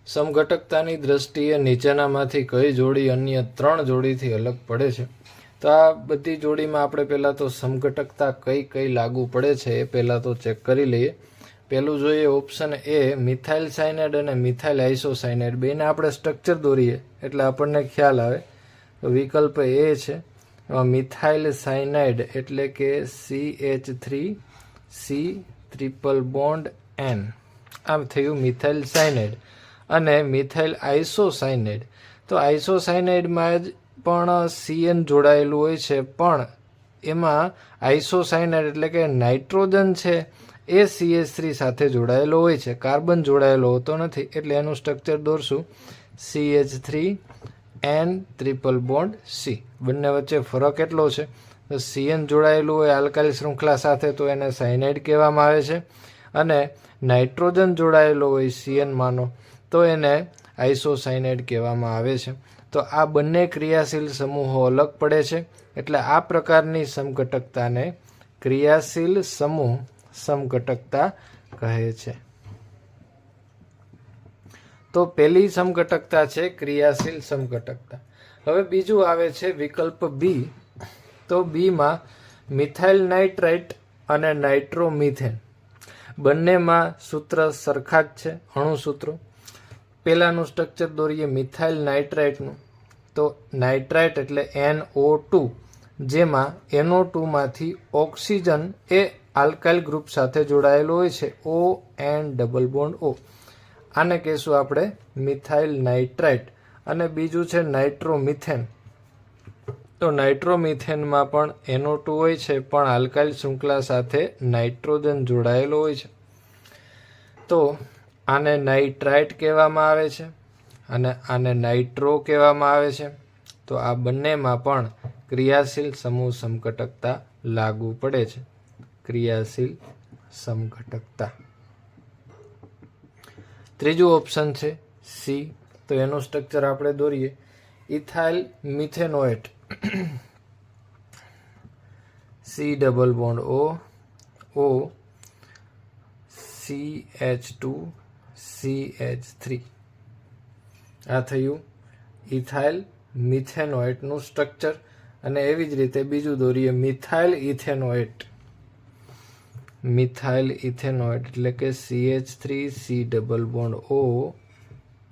સમઘટકતાની દ્રષ્ટિએ નીચેનામાંથી કઈ જોડી અન્ય 3 જોડીથી અલગ પડે છે? તો આ બધી જોડીમાં આપણે પહેલાં તો સમઘટકતા કઈ લાગુ પડે છે એ પહેલાં તો ચેક કરી લઈએ. પહેલું જોઈએ ઓપ્શન એ, મિથાઇલ સાયનાઇડ અને મિથાઇલ આઇસોસાયનાઇડ બેને આપણે સ્ટ્રક્ચર દોરીએ એટલે આપણને ખ્યાલ આવે. તો વિકલ્પ એ છે. મિથાઇલ સાયનાઇડ એટલે કે CH3C ટ્રિપલ બોન્ડ N, આમ થયું મિથાઇલ સાયનાઇડ. અને મિથાઇલ આઇસોસાયનાઇડ, તો આઇસોસાયનાઇડમાં જ પણ CN જોડાયેલું હોય છે, પણ એમાં આઇસોસાયનાઇડ એટલે કે નાઇટ્રોજન છે એ CH3 સાથે જોડાયેલો હોય છે, કાર્બન જોડાયેલો હોતો નથી. એટલે એનું સ્ટ્રક્ચર દોરશું CH3N ટ્રિપલ બોન્ડ C. બંને વચ્ચે ફરક એટલો છે, તો CN જોડાયેલું હોય આલ્કાઇલ શૃંખલા સાથે તો એને સાયનાઇડ કહેવામાં આવે છે, અને નાઇટ્રોજન જોડાયેલો હોય CN માનો તો એને આઇસોસાયનાઇડ કહેવામાં આવે છે. તો આ બંને ક્રિયાશીલ સમૂહો અલગ પડે છે, એટલે આ પ્રકારની સમઘટકતાને ક્રિયાશીલ સમૂહ સમઘટકતા કહે છે. તો પહેલી સમઘટકતા છે ક્રિયાશીલ સમઘટકતા. હવે બીજું આવે છે વિકલ્પ બી. તો બીમાં મિથાઇલ નાઇટ્રાઇટ અને નાઇટ્રોમિથેન, બંનેમાં સૂત્ર સરખા જ છે, અણુ સૂત્રો. પહેલાનું સ્ટ્રક્ચર દોરીએ મિથાઇલ નાઇટ્રાઇટનું. તો નાઇટ્રાઇટ એટલે NO2, જેમાં NO2 માંથી ઓક્સિજન એ આલ્કાઇલ ગ્રુપ સાથે જોડાયેલો હોય છે, ON ડબલ બોન્ડ O. આને કહેશું આપણે મિથાઇલ નાઇટ્રાઇટ. અને બીજું છે નાઇટ્રોમિથેન. તો નાઇટ્રોમિથેનમાં પણ NO2 હોય છે, પણ આલ્કાઇલ શૃંખલા સાથે નાઇટ્રોજન જોડાયેલો હોય છે. તો આને નાઇટ્રાઇટ કહેવામાં આવે છે અને આને નાઇટ્રો કહેવામાં આવે છે. તો આ બંનેમાં પણ ક્રિયાશીલ સમૂહ સમઘટકતા લાગુ પડે છે. ક્રિયાશીલ સમઘટકતા. ત્રીજું ઓપ્શન છે સી. તો એનું સ્ટ્રક્ચર આપણે દોરીએ ethyl methanoate, C double bond O CH2CH3. આ થયું ઇથાઇલ મિથેનોએટનું સ્ટ્રક્ચર. અને એવી જ રીતે બીજું દોરીએ મિથાઇલ ઇથેનોએટ. મિથાઇલ ઇથેનોએટ એટલે કે CH3C ડબલ બોન્ડ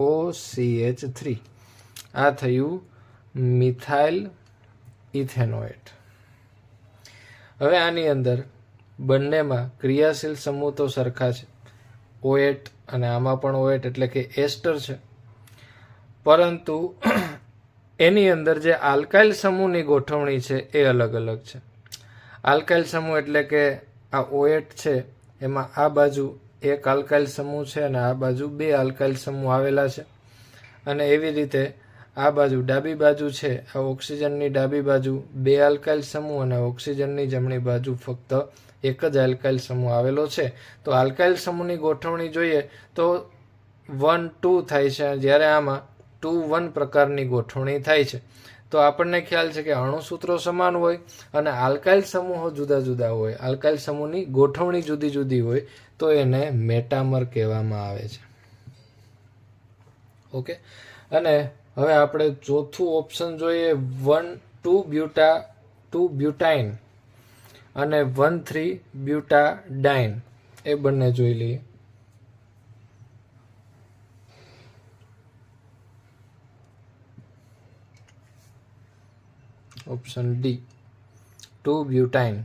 OCH3. આ થયું મિથાઇલ ઇથેનોએટ. હવે આની અંદર બંનેમાં ક્રિયાશીલ સમૂહ તો સરખા છે, OH, અને આમાં પણ OH એટલે કે એસ્ટર છે. પરંતુ એની અંદર જે આલ્કાઇલ સમૂહની ગોઠવણી છે એ અલગ અલગ છે. આલ્કાઇલ સમૂહ એટલે કે આ OH છે, એમાં આ બાજુ એક આલ્કાઇલ સમૂહ છે અને આ બાજુ 2 આલ્કાઇલ સમૂહ આવેલા છે. અને એવી રીતે આ બાજુ ડાબી બાજુ છે, આ ઓક્સિજનની ડાબી બાજુ 2 આલ્કાઇલ સમૂહ અને ઓક્સિજનની જમણી બાજુ ફક્ત એક જ આલ્કાઇલ સમૂહ આવેલો છે. તો આલ્કાઇલ સમૂહની ગોઠવણી જોઈએ તો 1-2 થાય છે, જ્યારે આમાં 2-1 પ્રકારની ગોઠવણી થાય છે. તો આપણને ખ્યાલ છે કે અણુસૂત્રો સમાન હોય અને આલ્કાઇલ સમૂહો જુદા જુદા હોય, આલ્કાઇલ સમૂહની ગોઠવણી જુદી જુદી હોય, તો એને મેટામર કહેવામાં આવે છે. ઓકે. અને હવે આપણે ચોથું ઓપ્શન જોઈએ 1,2-બ્યુટાઇન અને 1,3-બ્યુટાડાઇન. એ બંને જોઈ લઈએ. Option D 2 butyne.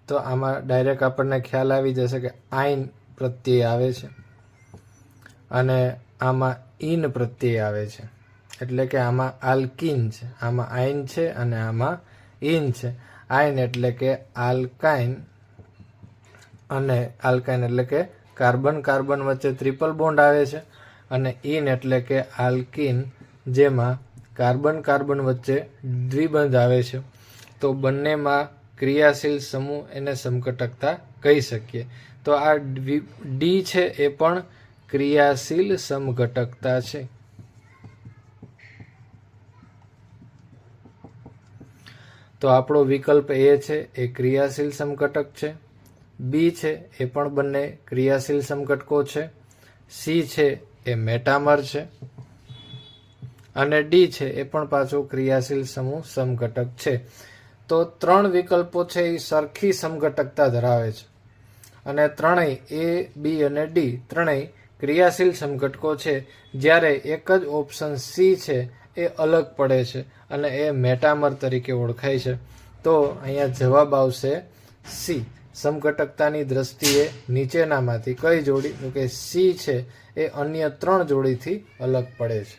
તો આમાં ડાયરેક્ટ આપણને ખ્યાલ આવી જશે કે આઇન પ્રત્યય આવે છે અને આમાં ઇન પ્રત્યય આવે છે. એટલે કે આમાં આલ્કીન છે, આમાં આઇન છે અને આમાં ઇન છે. આઇન એટલે કે આલ્કાઇન, અને આલ્કાઇન એટલે કે કાર્બન કાર્બન વચ્ચે ટ્રિપલ બોન્ડ આવે છે, અને ઇન એટલે કે આલ્કીન, જેમાં કાર્બન કાર્બન વચ્ચે દ્વિબંધ આવે છે. તો બંનેમાં ક્રિયાશીલ સમૂહ એને સમઘટકતા કહી શકીએ. તો આ ડી છે એ પણ ક્રિયાશીલ સમઘટકતા છે. તો આપણો વિકલ્પ એ છે એ ક્રિયાશીલ સમઘટક છે. બી છે એ પણ બંને ક્રિયાશીલ સમઘટકો છે. સી છે એ મેટામર છે, અને ડી છે એ પણ પાછો ક્રિયાશીલ સમૂહ સમઘટક છે. તો 3 વિકલ્પો છે એ સરખી સમઘટકતા ધરાવે છે, અને ત્રણેય એ, બી અને ડી ત્રણેય ક્રિયાશીલ સમઘટકો છે, જ્યારે એક જ ઓપ્શન સી છે એ અલગ પડે છે અને એ મેટામર તરીકે ઓળખાય છે. તો અહીંયા જવાબ આવશે સી. સમઘટકતાની દ્રષ્ટિએ નીચેનામાંથી કઈ જોડી, તો કે સી છે એ અન્ય 3 જોડીથી અલગ પડે છે.